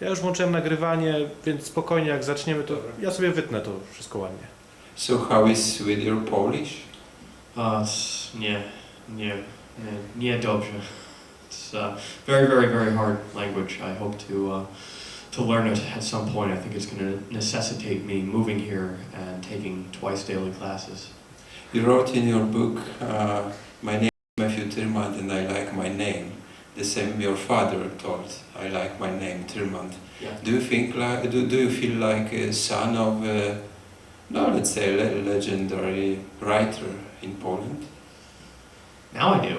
Ja już włączyłem nagrywanie, więc spokojnie jak zaczniemy, to ja sobie wytnę to wszystko ładnie. So how is with your Polish? Nie dobrze. It's very, very, very hard language. I hope to learn it at some point. I think it's going to necessitate me moving here and taking twice daily classes. You wrote in your book, my name is Matthew Tyrmandem and I like my name. The same your father told, I like my name, Tyrmand. Yeah. Do you think like, do you feel like a son of, let's say a legendary writer in Poland? Now I do.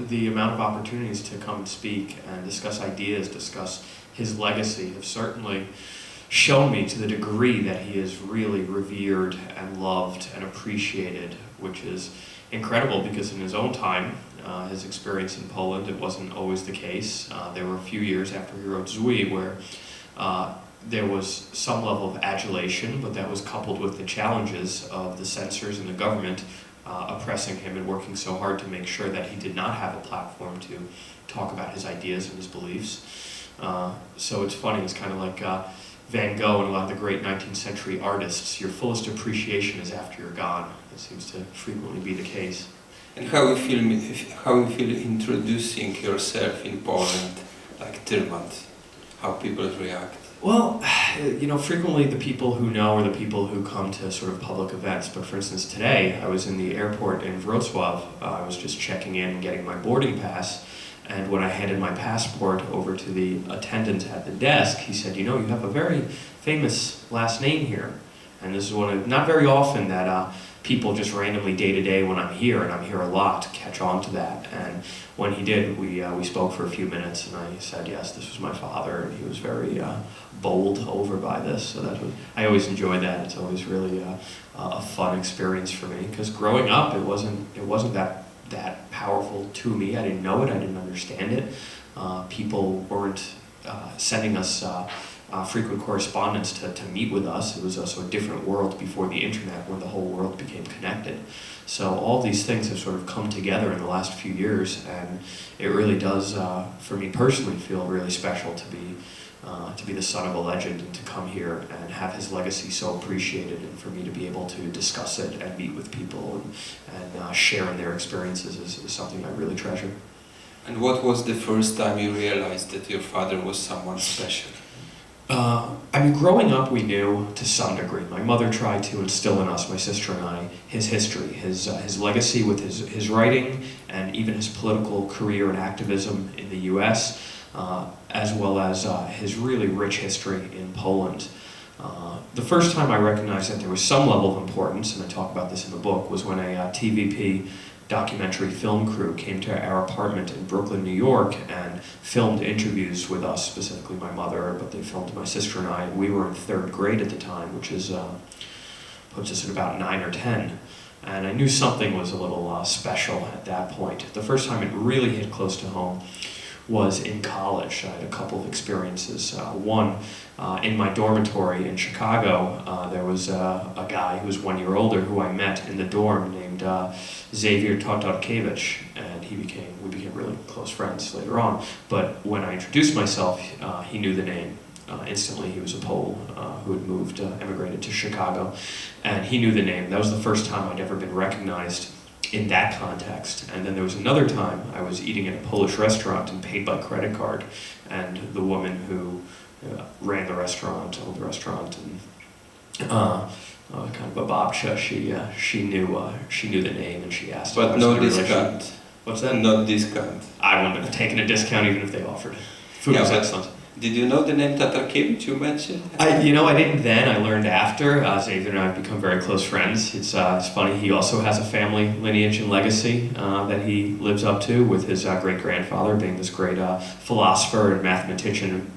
The amount of opportunities to come and speak and discuss ideas, discuss his legacy have certainly shown me to the degree that he is really revered and loved and appreciated, which is incredible because in his own time, his experience in Poland, it wasn't always the case. There were a few years after he wrote Zui where there was some level of adulation, but that was coupled with the challenges of the censors and the government oppressing him and working so hard to make sure that he did not have a platform to talk about his ideas and his beliefs. So it's funny, it's kind of like Van Gogh and a lot of the great 19th century artists. Your fullest appreciation is after you're gone. It seems to frequently be the case. And how you feel introducing yourself in Poland, like Tyrmand? How people react? Well, frequently the people who know are the people who come to sort of public events. But for instance, today I was in the airport in Wrocław. I was just checking in and getting my boarding pass. And when I handed my passport over to the attendant at the desk, he said, you have a very famous last name here. And this is not very often that people just randomly day to day when I'm here, and I'm here a lot, catch on to that. And when he did, we spoke for a few minutes, and I said, yes, this was my father, and he was very bowled over by this. So I always enjoy that. It's always really a fun experience for me, because growing up, it wasn't that powerful to me. I didn't know it, I didn't understand it. People weren't sending us frequent correspondence to meet with us. It was also a different world before the internet where the whole world became connected. So all these things have sort of come together in the last few years, and it really does, for me personally, feel really special to be the son of a legend and to come here and have his legacy so appreciated, and for me to be able to discuss it and meet with people and share in their experiences is something I really treasure. And what was the first time you realized that your father was someone special? Growing up we knew to some degree. My mother tried to instill in us, my sister and I, his history, his legacy with his writing and even his political career and activism in the US, as well as his really rich history in Poland. The first time I recognized that there was some level of importance, and I talk about this in the book, was when a TVP documentary film crew came to our apartment in Brooklyn, New York, and filmed interviews with us, specifically my mother, but they filmed my sister and I. We were in 3rd grade at the time, which is puts us at about 9 or 10. And I knew something was a little special at that point. The first time it really hit close to home was in college. I had a couple of experiences. One, in my dormitory in Chicago, there was a guy who was 1 year older who I met in the dorm named Xavier Tatarkiewicz, and we became really close friends later on. But when I introduced myself, he knew the name. Instantly, he was a Pole who had emigrated to Chicago, and he knew the name. That was the first time I'd ever been recognized in that context. And then there was another time I was eating at a Polish restaurant and paid by credit card, and the woman who ran the restaurant, owned the restaurant, and kind of a babcia, she knew the name, and she asked. But no discount. What's that? No discount. I wouldn't have taken a discount even if they offered. Food was excellent. Did you know the name Tatarkiewicz you mentioned? I didn't then. I learned after. Xavier and I have become very close friends. It's funny. He also has a family lineage and legacy that he lives up to, with his great-grandfather being this great philosopher and mathematician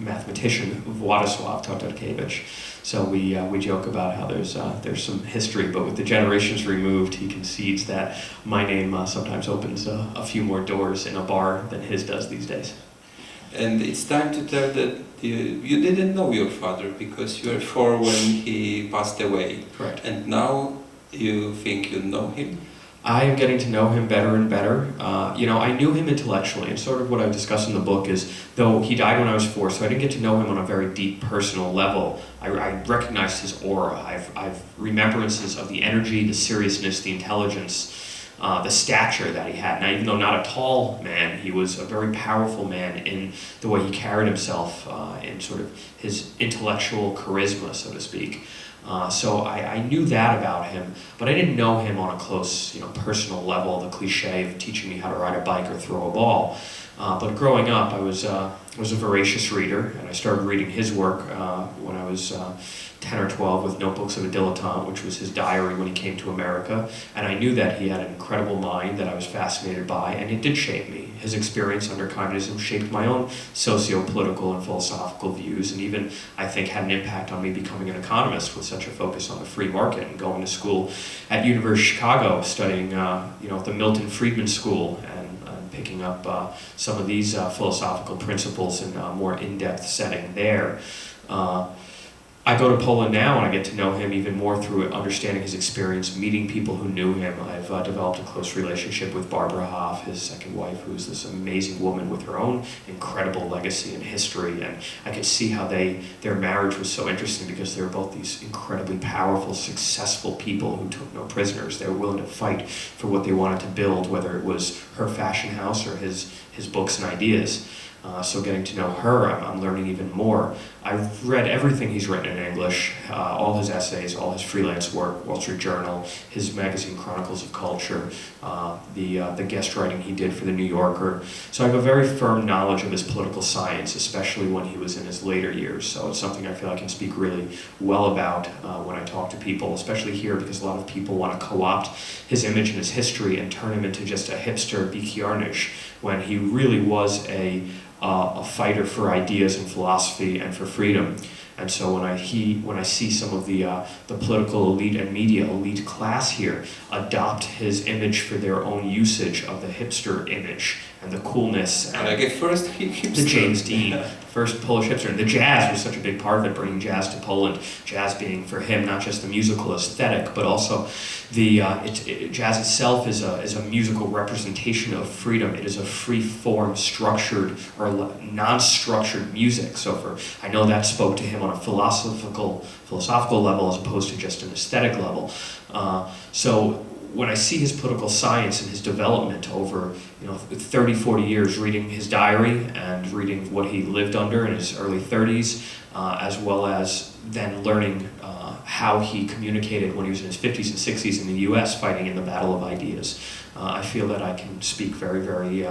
Władysław Tatarkiewicz. So we joke about how there's some history, but with the generations removed, he concedes that my name sometimes opens a few more doors in a bar than his does these days. And it's time to tell that you didn't know your father because you were 4 when he passed away. Correct. And now you think you know him? I am getting to know him better and better. I knew him intellectually, and sort of what I discuss in the book is, though he died when I was 4, so I didn't get to know him on a very deep personal level. I recognized his aura. I've remembrances of the energy, the seriousness, the intelligence, the stature that he had. Now, even though not a tall man, he was a very powerful man in the way he carried himself, in sort of his intellectual charisma, so to speak. So I knew that about him, but I didn't know him on a close, personal level, the cliche of teaching me how to ride a bike or throw a ball. But growing up, I was a voracious reader, and I started reading his work when I was 10 or 12 with Notebooks of a Dilettante, which was his diary when he came to America. And I knew that he had an incredible mind that I was fascinated by, and it did shape me. His experience under communism shaped my own socio-political and philosophical views, and even, I think, had an impact on me becoming an economist with such a focus on the free market and going to school at University of Chicago, studying at the Milton Friedman School, and picking up some of these philosophical principles in a more in-depth setting there. I go to Poland now and I get to know him even more through understanding his experience, meeting people who knew him. I've developed a close relationship with Barbara Hoff, his second wife, who's this amazing woman with her own incredible legacy and history. And I could see how their marriage was so interesting because they were both these incredibly powerful, successful people who took no prisoners. They were willing to fight for what they wanted to build, whether it was her fashion house or his books and ideas. So getting to know her, I'm learning even more. I've read everything he's written in English, all his essays, all his freelance work, Wall Street Journal, his magazine Chronicles of Culture, the guest writing he did for the New Yorker. So I have a very firm knowledge of his political science, especially when he was in his later years. So it's something I feel I can speak really well about when I talk to people, especially here, because a lot of people want to co-opt his image and his history and turn him into just a hipster Bikiarnish, when he really was a fighter for ideas and philosophy and for freedom. And so when I see some of the political elite and media elite class here adopt his image for their own usage of the hipster image and the coolness and like first hipster. The James Dean, first Polish hipster, and the jazz was such a big part of it, bringing jazz to Poland. Jazz being for him not just the musical aesthetic, but also the jazz itself is a musical representation of freedom. It is a free-form, structured or non-structured music. So I know that spoke to him on a philosophical level as opposed to just an aesthetic level. So when I see his political science and his development over 30, 40 years, reading his diary and reading what he lived under in his early 30s, as well as then learning how he communicated when he was in his 50s and 60s in the US fighting in the battle of ideas, I feel that I can speak very, very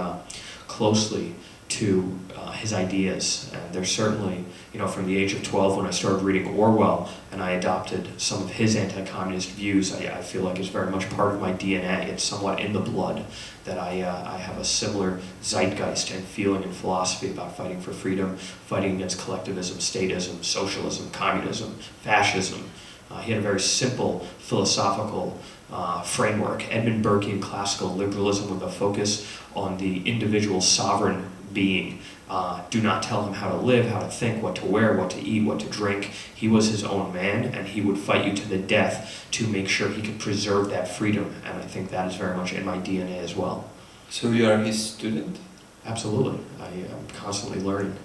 closely to his ideas. And there's certainly, from the age of 12 when I started reading Orwell and I adopted some of his anti-communist views, I feel like it's very much part of my DNA. It's somewhat in the blood that I have a similar zeitgeist and feeling and philosophy about fighting for freedom, fighting against collectivism, statism, socialism, communism, fascism. He had a very simple philosophical framework, Edmund Burkean classical liberalism with a focus on the individual sovereign being. Do not tell him how to live, how to think, what to wear, what to eat, what to drink. He was his own man, and he would fight you to the death to make sure he could preserve that freedom. And I think that is very much in my DNA as well. So you are his student? Absolutely. I am constantly learning.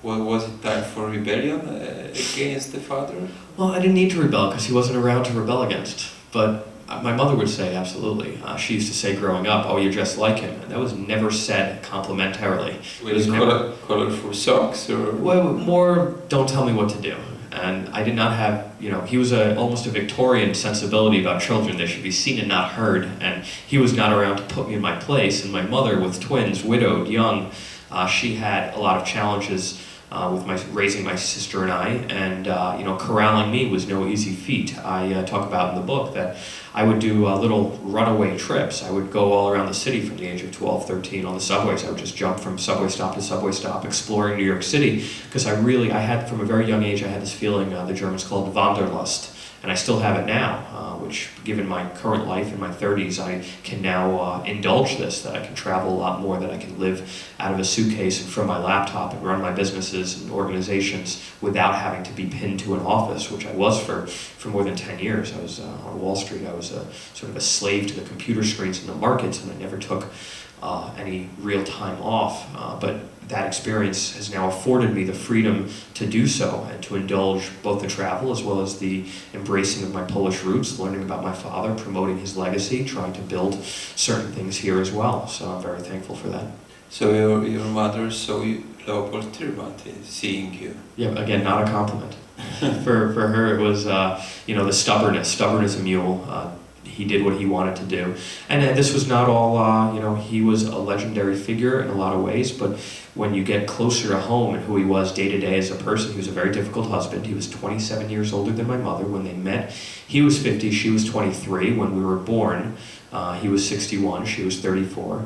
Was it time for rebellion against the father? Well, I didn't need to rebel because he wasn't around to rebel against. But my mother would say, absolutely. She used to say growing up, "Oh, you're just like him." And that was never said complimentarily. With colorful socks? Or? Well, more, don't tell me what to do. And I did not have, he was almost a Victorian sensibility about children. They should be seen and not heard. And he was not around to put me in my place. And my mother, with twins, widowed, young, she had a lot of challenges with raising my sister and I, and corralling me was no easy feat. I talk about in the book that I would do little runaway trips. I would go all around the city from the age of 12, 13 on the subways. I would just jump from subway stop to subway stop, exploring New York City, because I had, from a very young age, I had this feeling the Germans called Wanderlust. and I still have it now, which, given my current life in my 30s, I can now indulge this, that I can travel a lot more, that I can live out of a suitcase and from my laptop and run my businesses and organizations without having to be pinned to an office, which I was for more than 10 years. I was on Wall Street. I was sort of a slave to the computer screens and the markets, and I never took any real time off. But that experience has now afforded me the freedom to do so and to indulge both the travel as well as the embracing of my Polish roots, learning about my father, promoting his legacy, trying to build certain things here as well. So I'm very thankful for that. So your mother saw Leopold Tyrmandem seeing you. Yeah, again, not a compliment. For her, it was the stubbornness, stubborn as a mule. He did what he wanted to do. And this was not all, he was a legendary figure in a lot of ways, but when you get closer to home and who he was day to day as a person, he was a very difficult husband. He was 27 years older than my mother when they met. He was 50, she was 23. When we were born, he was 61, she was 34.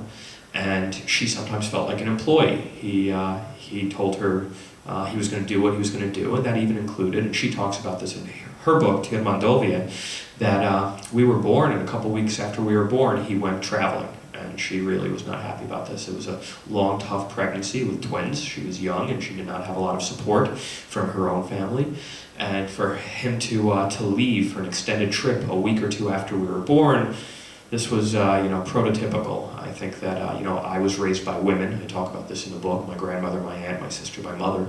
And she sometimes felt like an employee. He told her he was going to do what he was going to do, and that even included, and she talks about this in her book, Teatr Żydowski, that we were born, and a couple weeks after we were born, he went traveling. And she really was not happy about this. It was a long, tough pregnancy with twins. She was young, and she did not have a lot of support from her own family. And for him to leave for an extended trip a week or two after we were born, this was, prototypical. I think that, I was raised by women. I talk about this in the book. My grandmother, my aunt, my sister, my mother.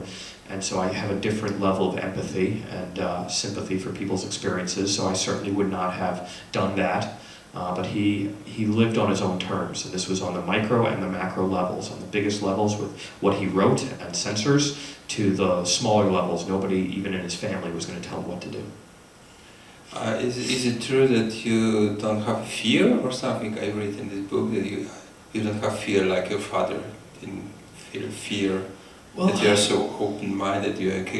And so I have a different level of empathy and sympathy for people's experiences. So I certainly would not have done that. But he lived on his own terms. And this was on the micro and the macro levels. On the biggest levels with what he wrote and censors, to the smaller levels, nobody, even in his family, was going to tell him what to do. Is it true that you don't have fear or something? I read in this book that you don't have fear like your father didn't feel fear. Well, that you are so open-minded.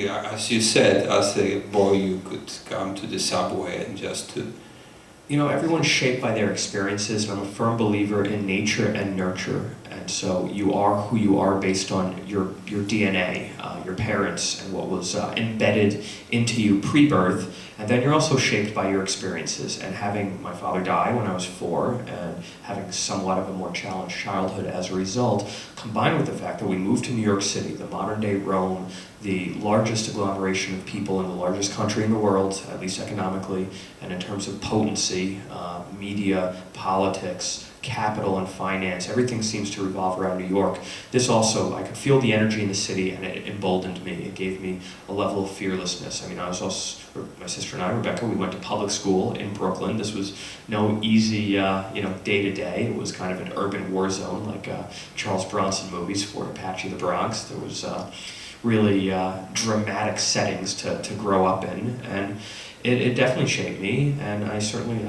As you said, as a boy, you could come to the subway and just to... Everyone's shaped by their experiences, and I'm a firm believer in nature and nurture. And so you are who you are based on your DNA, your parents, and what was embedded into you pre-birth. And then you're also shaped by your experiences. And having my father die when I was 4, and having somewhat of a more challenged childhood as a result, combined with the fact that we moved to New York City, the modern-day Rome, the largest agglomeration of people in the largest country in the world, at least economically, and in terms of potency, media, politics, capital and finance, everything seems to revolve around New York. This also, I could feel the energy in the city, and it emboldened me. It gave me a level of fearlessness. I mean, I was also, my sister and I, Rebecca, we went to public school in Brooklyn. This was no easy, day-to-day. It was kind of an urban war zone, like Charles Bronson movies, Fort Apache, the Bronx. There was really dramatic settings to grow up in, and it definitely shaped me. And I certainly,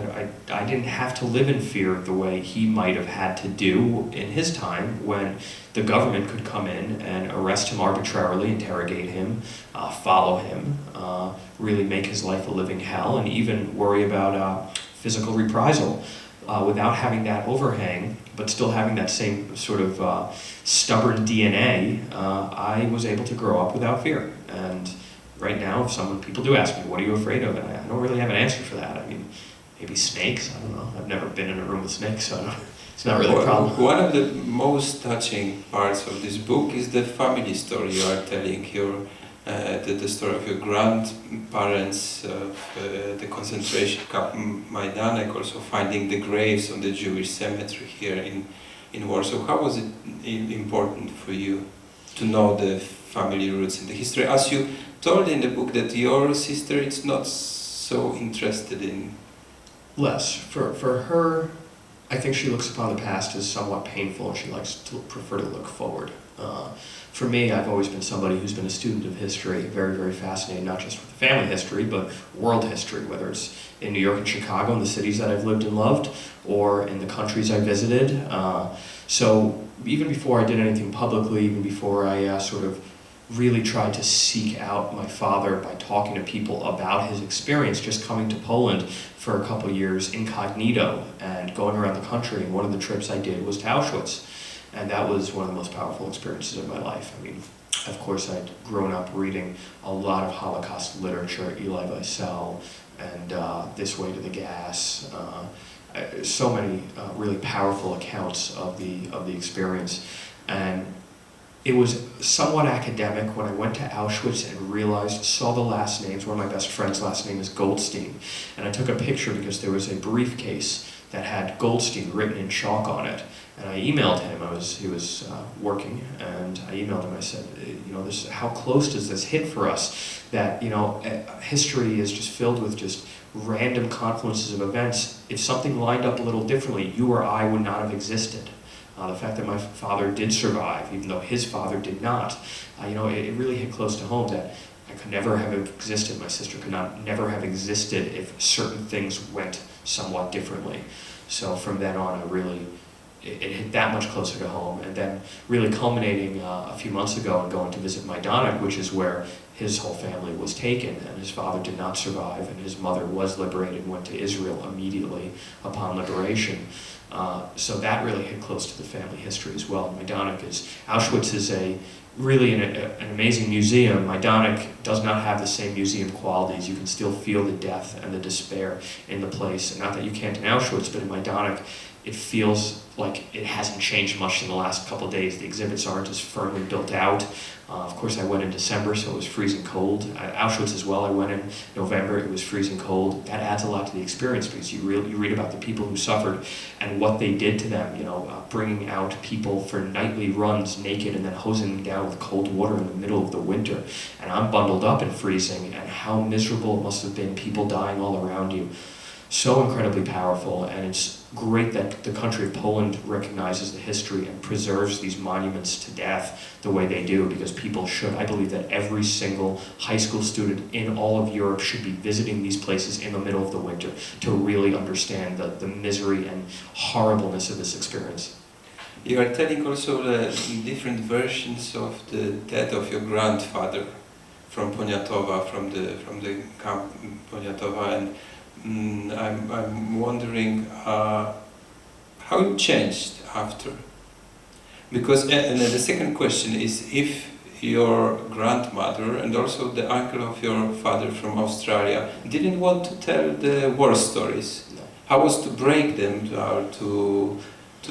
I didn't have to live in fear the way he might have had to do in his time, when the government could come in and arrest him arbitrarily, interrogate him, follow him, really make his life a living hell, and even worry about physical reprisal. Without having that overhang, but still having that same sort of stubborn DNA, I was able to grow up without fear. And right now, if people do ask me, what are you afraid of? And I don't really have an answer for that. I mean, maybe snakes, I don't know. I've never been in a room with snakes, so it's not really a problem. One of the most touching parts of this book is the family story you are telling, the story of your grandparents, the concentration camp Majdanek, also finding the graves on the Jewish cemetery here in Warsaw. How was it important for you to know the family roots and the history? As you told in the book that your sister is not so interested in... Less. For her, I think she looks upon the past as somewhat painful, and she likes to prefer to look forward. For me, I've always been somebody who's been a student of history, very, very fascinated, not just with family history, but world history, whether it's in New York and Chicago, in the cities that I've lived and loved, or in the countries I visited. So even before I did anything publicly, even before I sort of really tried to seek out my father by talking to people about his experience, just coming to Poland for a couple years incognito and going around the country. And one of the trips I did was to Auschwitz. And that was one of the most powerful experiences of my life. I mean, Of course, I'd grown up reading a lot of Holocaust literature, Elie Wiesel, and This Way to the Gas. So many really powerful accounts of the experience, and it was somewhat academic when I went to Auschwitz and realized, saw the last names. One of my best friend's last name is Goldstein, and I took a picture because there was a briefcase that had Goldstein written in chalk on it. And I emailed him. He was working, and I emailed him. I said, you know, how close does this hit for us? That, you know, history is just filled with just random confluences of events. If something lined up a little differently, you or I would not have existed. The fact that my father did survive, even though his father did not, you know, it really hit close to home that I could never have existed. My sister could never have existed if certain things went somewhat differently. So from then on, it hit that much closer to home. And then really culminating a few months ago and going to visit Majdanek, which is where his whole family was taken, and his father did not survive, and his mother was liberated and went to Israel immediately upon liberation. So that really hit close to the family history as well. Auschwitz is really an amazing museum. Majdanek does not have the same museum qualities. You can still feel the death and the despair in the place. And not that you can't in Auschwitz, but in Majdanek, it feels like it hasn't changed much in the last couple of days. The exhibits aren't as firmly built out. Of course, I went in December, so it was freezing cold. Auschwitz as well, I went in November, it was freezing cold. That adds a lot to the experience because you read about the people who suffered and what they did to them, you know, bringing out people for nightly runs naked and then hosing them down with cold water in the middle of the winter. And I'm bundled up and freezing, and how miserable it must have been, people dying all around you. So incredibly powerful, and it's great that the country of Poland recognizes the history and preserves these monuments to death the way they do, because people should. I believe that every single high school student in all of Europe should be visiting these places in the middle of the winter to really understand the misery and horribleness of this experience. You are telling also the different versions of the death of your grandfather from Poniatowa, from the camp Poniatowa, and I'm wondering how it changed after. Because, and the second question is, if your grandmother and also the uncle of your father from Australia didn't want to tell the war stories, how was to break them, to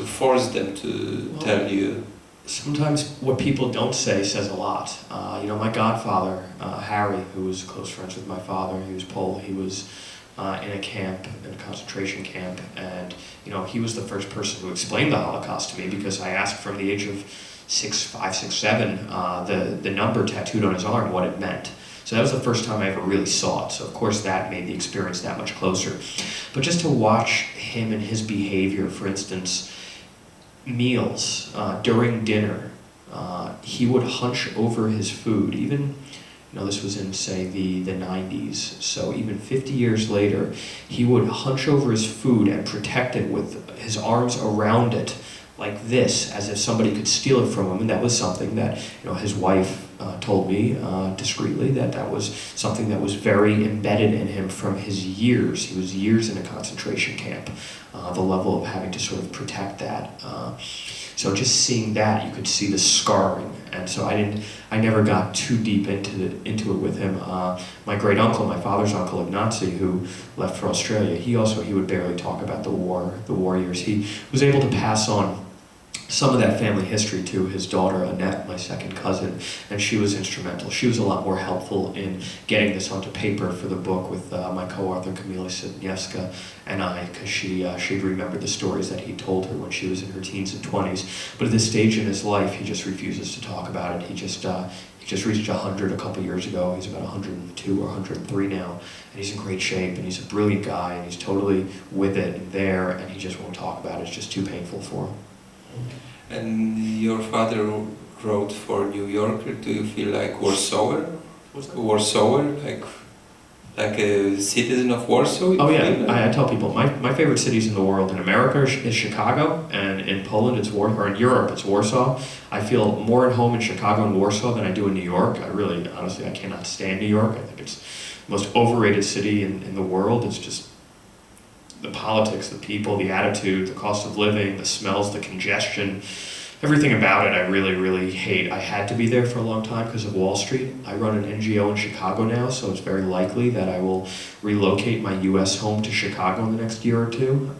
force them to tell you? Sometimes what people don't say says a lot. You know, my godfather, Harry, who was close friends with my father, he was Pole, he was in a camp, in a concentration camp, and you know, he was the first person who explained the Holocaust to me, because I asked from the age of 5, 6, 7, the number tattooed on his arm, what it meant. So that was the first time I ever really saw it. So of course that made the experience that much closer. But just to watch him and his behavior, for instance, meals, during dinner, he would hunch over his food, even, you know, this was in, say, the 90s, so even 50 years later, he would hunch over his food and protect it with his arms around it, like this, as if somebody could steal it from him. And that was something that, you know, his wife told me discreetly, that was something that was very embedded in him from his years. He was years in a concentration camp, the level of having to sort of protect that. So just seeing that, you could see the scarring, and so I never got too deep into it with him. My great uncle, my father's uncle Ignacy, who left for Australia, he would barely talk about the war years. He was able to pass on some of that family history to his daughter Annette, my second cousin, and she was instrumental. She was a lot more helpful in getting this onto paper for the book with my co-author Kamila Sidniewska and I, because she'd remembered the stories that he told her when she was in her teens and 20s. But at this stage in his life, he just refuses to talk about it. He just reached 100 a couple years ago. He's about 102 or 103 now, and he's in great shape, and he's a brilliant guy, and he's totally with it and there, and he just won't talk about it. It's just too painful for him. And your father wrote for New Yorker. Do you feel like Warszawer? Warszawer, like a citizen of Warsaw? Oh yeah, I tell people my favorite cities in the world in America is Chicago, and in Poland it's or in Europe it's Warsaw. I feel more at home in Chicago and Warsaw than I do in New York. Honestly, I cannot stand New York. I think it's the most overrated city in the world. It's just the politics, the people, the attitude, the cost of living, the smells, the congestion. everything about it I really, really hate. I had to be there for a long time because of Wall Street. I run an NGO in Chicago now, so it's very likely that I will relocate my U.S. home to Chicago in the next year or two.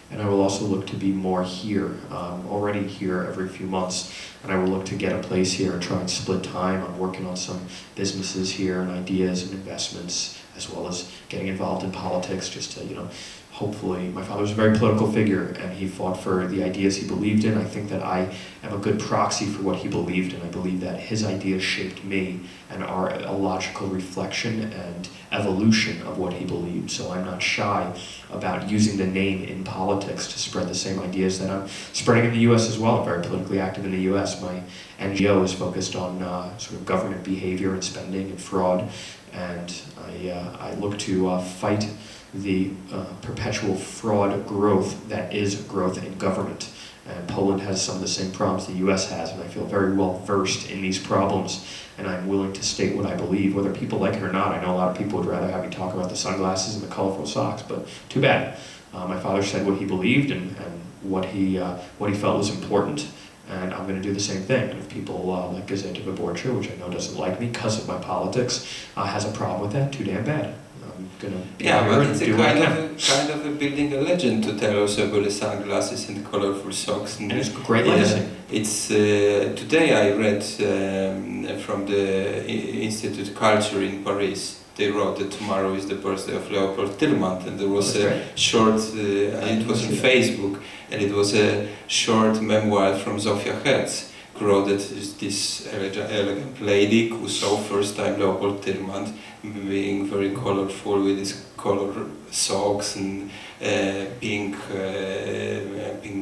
And I will also look to be more here. Already here every few months, and I will look to get a place here and try and split time. I'm working on some businesses here and ideas and investments, as well as getting involved in politics, just to, hopefully, my father was a very political figure, and he fought for the ideas he believed in. I think that I am a good proxy for what he believed in. I believe that his ideas shaped me and are a logical reflection and evolution of what he believed. So I'm not shy about using the name in politics to spread the same ideas that I'm spreading in the U.S. as well. I'm very politically active in the U.S. My NGO is focused on sort of government behavior and spending and fraud, and I look to fight the perpetual fraud growth that is growth in government. And Poland has some of the same problems the U.S. has, and I feel very well versed in these problems, and I'm willing to state what I believe, whether people like it or not. I know a lot of people would rather have me talk about the sunglasses and the colorful socks, but too bad. My father said what he believed and what he felt was important, and I'm going to do the same thing. And if people like Gazeta Wyborcza, which I know doesn't like me because of my politics, has a problem with that, too damn bad. Yeah, but it's a kind of a building a legend to tell us about the sunglasses and the colorful socks. And it's a great legacy. It's today I read from the Institute Culture in Paris. They wrote that tomorrow is the birthday of Leopold Tyrmandem, and there was a short, it was on Facebook, and it was a short memoir from Zofia Herz, who wrote that this elegant lady who saw first time Leopold Tyrmandem being very colorful with his color socks and pink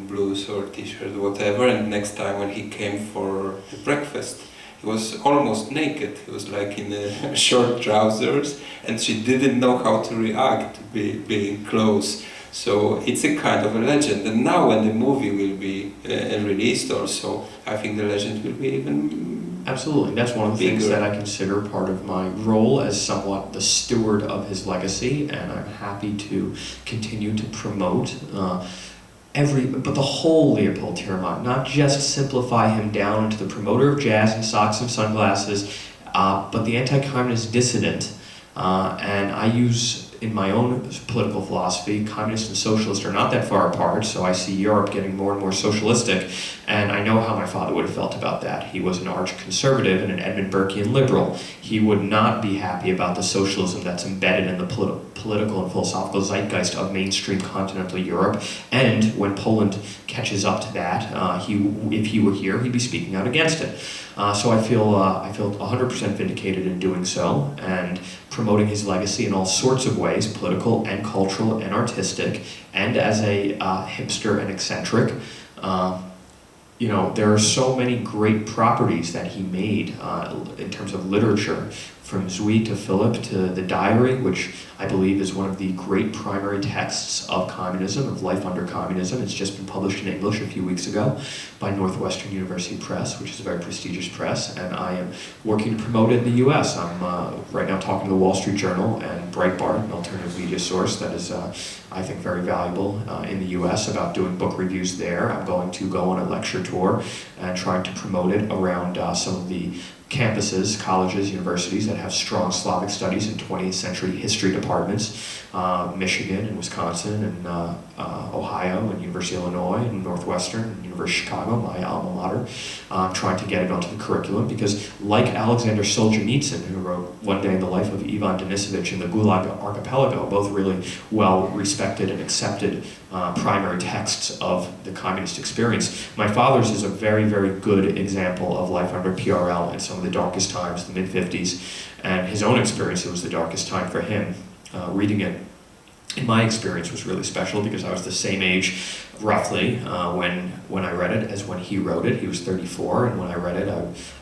blues or t-shirt, whatever, and next time when he came for the breakfast, he was almost naked. He was like in short trousers, and she didn't know how to react to being close. So it's a kind of a legend, and now when the movie will be released also, I think the legend will be even absolutely. That's one of the things that I consider part of my role as somewhat the steward of his legacy, and I'm happy to continue to promote but the whole Leopold Tyrmandem, not just simplify him down into the promoter of jazz and socks and sunglasses, but the anti-communist dissident. And I use, in my own political philosophy, communist and socialist are not that far apart, so I see Europe getting more and more socialistic, and I know how my father would have felt about that. He was an arch conservative and an Edmund Burkean liberal. He would not be happy about the socialism that's embedded in the political and philosophical zeitgeist of mainstream continental Europe, and when Poland catches up to that, if he were here, he'd be speaking out against it. So I feel 100% vindicated in doing so, and promoting his legacy in all sorts of ways, political and cultural and artistic, and as a hipster and eccentric. There are so many great properties that he made in terms of literature, from Zui to Philip to the Diary, which I believe is one of the great primary texts of communism, of life under communism. It's just been published in English a few weeks ago by Northwestern University Press, which is a very prestigious press, and I am working to promote it in the U.S. I'm right now talking to the Wall Street Journal and Breitbart, an alternative media source that is, I think, very valuable in the U.S. about doing book reviews there. I'm going to go on a lecture tour and trying to promote it around some of the campuses, colleges, universities that have strong Slavic studies and 20th century history departments, Michigan and Wisconsin and Ohio and University of Illinois and Northwestern and University of Chicago, my alma mater, trying to get it onto the curriculum because, like Alexander Solzhenitsyn, who wrote One Day in the Life of Ivan Denisovich and the Gulag Archipelago, both really well respected and accepted primary texts of the communist experience. My father's is a very, very good example of life under PRL in some of the darkest times, the mid-50s, and his own experience, it was the darkest time for him. Reading it, in my experience, was really special because I was the same age, roughly, when I read it as when he wrote it. He was 34, and when I read it,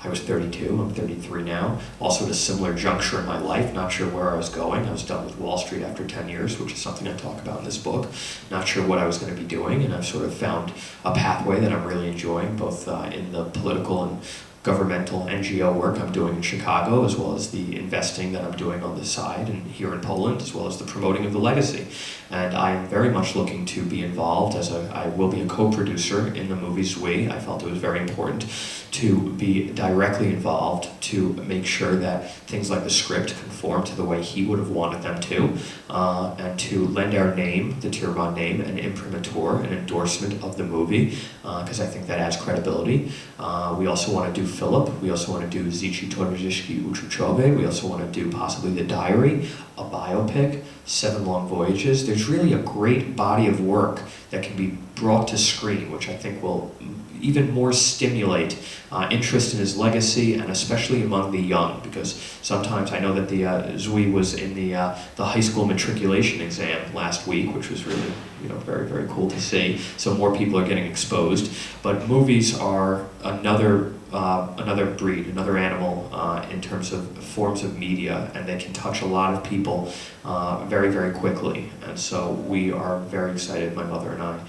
I was 32. I'm 33 now. Also at a similar juncture in my life, not sure where I was going. I was done with Wall Street after 10 years, which is something I talk about in this book. Not sure what I was going to be doing, and I've sort of found a pathway that I'm really enjoying, both in the political and governmental NGO work I'm doing in Chicago, as well as the investing that I'm doing on the side and here in Poland, as well as the promoting of the legacy. And I am very much looking to be involved I will be a co-producer in the movie Zwi. I felt it was very important to be directly involved to make sure that things like the script conform to the way he would have wanted them to, and to lend our name, the Tyrmandem name, an imprimatur, an endorsement of the movie, because I think that adds credibility. We also want to do Philip. We also want to do Zici Towarzyszki Uczuciowe. We also want to do possibly The Diary, a biopic, 7 Long Voyages. There's really a great body of work that can be brought to screen, which I think will even more stimulate interest in his legacy, and especially among the young, because sometimes I know that the Zwi was in the high school matriculation exam last week, which was really very, very cool to see. So more people are getting exposed. But movies are another breed, another animal in terms of forms of media, and they can touch a lot of people very, very quickly. And so we are very excited, my mother and I,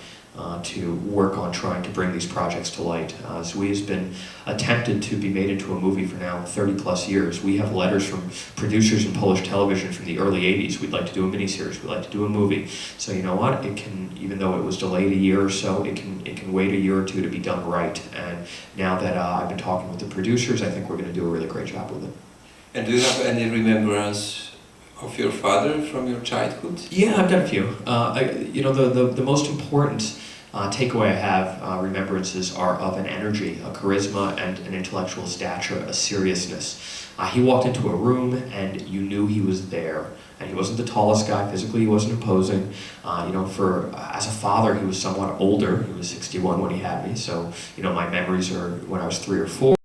to work on trying to bring these projects to light. Zwi has been attempted to be made into a movie for now 30 plus years. We have letters from producers in Polish television from the early 80s. We'd like to do a miniseries, we'd like to do a movie. So you know what, it can, even though it was delayed a year or so, it can wait a year or two to be done right. And now that I've been talking with the producers, I think we're going to do a really great job with it. And do you have any remembrance of your father from your childhood? Yeah, I've got a few. The most important takeaway I have, remembrances are of an energy, a charisma, and an intellectual stature, a seriousness. He walked into a room and you knew he was there. And he wasn't the tallest guy, physically he wasn't imposing. As a father, he was somewhat older. He was 61 when he had me, so my memories are when I was 3 or 4.